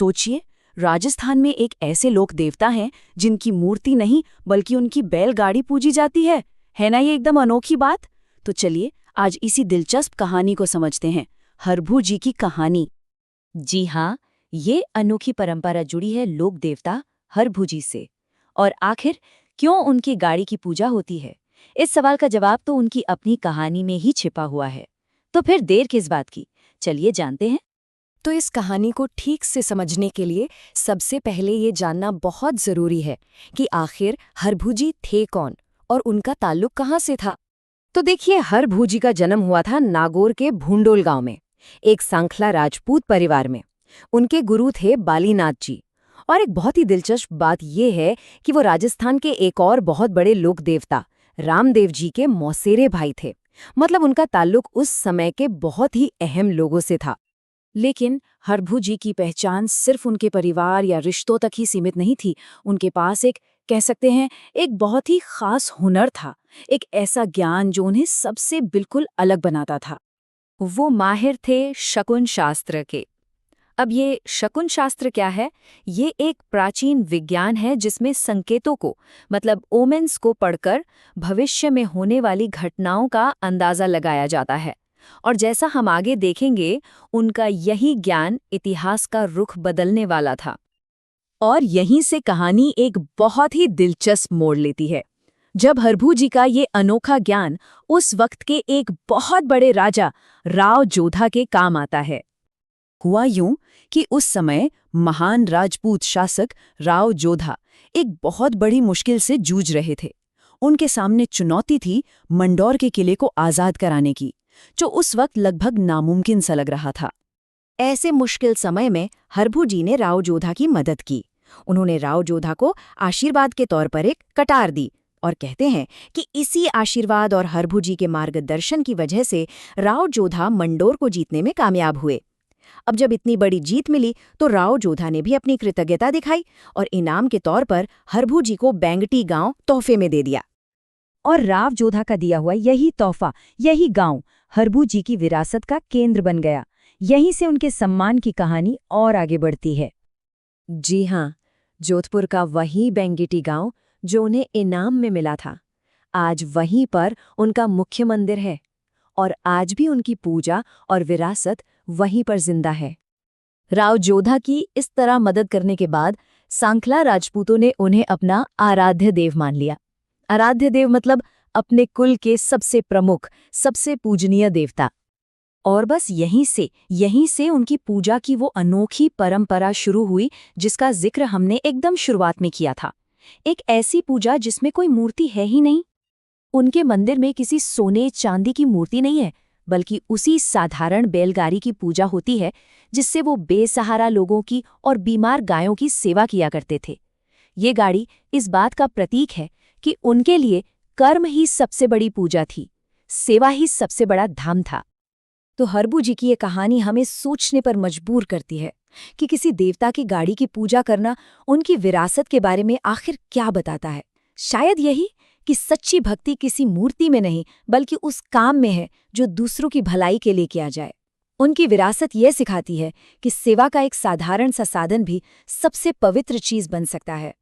सोचिए, राजस्थान में एक ऐसे लोक देवता हैं जिनकी मूर्ति नहीं बल्कि उनकी बैलगाड़ी पूजी जाती है ना ये एकदम अनोखी बात। तो चलिए आज इसी दिलचस्प कहानी को समझते हैं, हरभू जी की कहानी। जी हाँ, ये अनोखी परंपरा जुड़ी है लोक देवता हरभू जी से। और आखिर क्यों उनकी गाड़ी की पूजा होती है, इस सवाल का जवाब तो उनकी अपनी कहानी में ही छिपा हुआ है। तो फिर देर किस बात की, चलिए जानते हैं। तो इस कहानी को ठीक से समझने के लिए सबसे पहले ये जानना बहुत ज़रूरी है कि आखिर हरभू जी थे कौन और उनका ताल्लुक कहाँ से था। तो देखिए, हरभू जी का जन्म हुआ था नागौर के भूंडोल गांव में, एक सांखला राजपूत परिवार में। उनके गुरु थे बालीनाथ जी। और एक बहुत ही दिलचस्प बात यह है कि वो राजस्थान के एक और बहुत बड़े लोक देवता रामदेव जी के मौसेरे भाई थे। मतलब उनका ताल्लुक उस समय के बहुत ही अहम लोगों से था। लेकिन हरभू जी की पहचान सिर्फ उनके परिवार या रिश्तों तक ही सीमित नहीं थी। उनके पास कह सकते हैं, एक बहुत ही खास हुनर था, एक ऐसा ज्ञान जो उन्हें सबसे बिल्कुल अलग बनाता था। वो माहिर थे शकुन शास्त्र के। अब ये शकुन शास्त्र क्या है? ये एक प्राचीन विज्ञान है जिसमें संकेतों को, मतलब ओमेन्स को पढ़कर भविष्य में होने वाली घटनाओं का अंदाजा लगाया जाता है। और जैसा हम आगे देखेंगे, उनका यही ज्ञान इतिहास का रुख बदलने वाला था। और यहीं से कहानी एक बहुत ही दिलचस्प मोड़ लेती है, जब हरभू जी का ये अनोखा ज्ञान उस वक्त के एक बहुत बड़े राजा राव जोधा के काम आता है। हुआ यूं कि उस समय महान राजपूत शासक राव जोधा एक बहुत बड़ी मुश्किल से जूझ रहे थे। उनके सामने चुनौती थी मंडौर के किले को आज़ाद कराने की, जो उस वक्त लगभग नामुमकिन सा लग रहा था। ऐसे मुश्किल समय में हरभू जी ने राव जोधा की मदद की। उन्होंने राव जोधा को आशीर्वाद के तौर पर एक कटार दी और कहते हैं कि इसी आशीर्वाद और हरभू जी के मार्गदर्शन की वजह से राव जोधा मंडौर को जीतने में कामयाब हुए। अब जब इतनी बड़ी जीत मिली तो राव जोधा ने भी अपनी कृतज्ञता दिखाई और इनाम के तौर पर हरभू जी को बेंगटी गांव तोहफे में दे दिया। और राव जोधा का दिया हुआ यही तोहफा, यही गांव हरभू जी की विरासत का केंद्र बन गया। यहीं से उनके सम्मान की कहानी और आगे बढ़ती है। जी हाँ, जोधपुर का वही बेंगिटी गांव जो उन्हें इनाम में मिला था, आज वहीं पर उनका मुख्य मंदिर है और आज भी उनकी पूजा और विरासत वहीं पर जिंदा है। राव जोधा की इस तरह मदद करने के बाद सांखला राजपूतों ने उन्हें अपना आराध्य देव मान लिया। आराध्य देव मतलब अपने कुल के सबसे प्रमुख, सबसे पूजनीय देवता। और बस यहीं से उनकी पूजा की वो अनोखी परंपरा शुरू हुई जिसका जिक्र हमने एकदम शुरुआत में किया था। एक ऐसी पूजा जिसमें कोई मूर्ति है ही नहीं। उनके मंदिर में किसी सोने चांदी की मूर्ति नहीं है, बल्कि उसी साधारण बैलगाड़ी की पूजा होती है जिससे वो बेसहारा लोगों की और बीमार गायों की सेवा किया करते थे। ये गाड़ी इस बात का प्रतीक है कि उनके लिए कर्म ही सबसे बड़ी पूजा थी, सेवा ही सबसे बड़ा धाम था। तो हरभू जी की ये कहानी हमें सोचने पर मजबूर करती है कि किसी देवता की गाड़ी की पूजा करना उनकी विरासत के बारे में आखिर क्या बताता है। शायद यही कि सच्ची भक्ति किसी मूर्ति में नहीं बल्कि उस काम में है जो दूसरों की भलाई के लिए किया जाए। उनकी विरासत ये सिखाती है कि सेवा का एक साधारण सा साधन भी सबसे पवित्र चीज बन सकता है।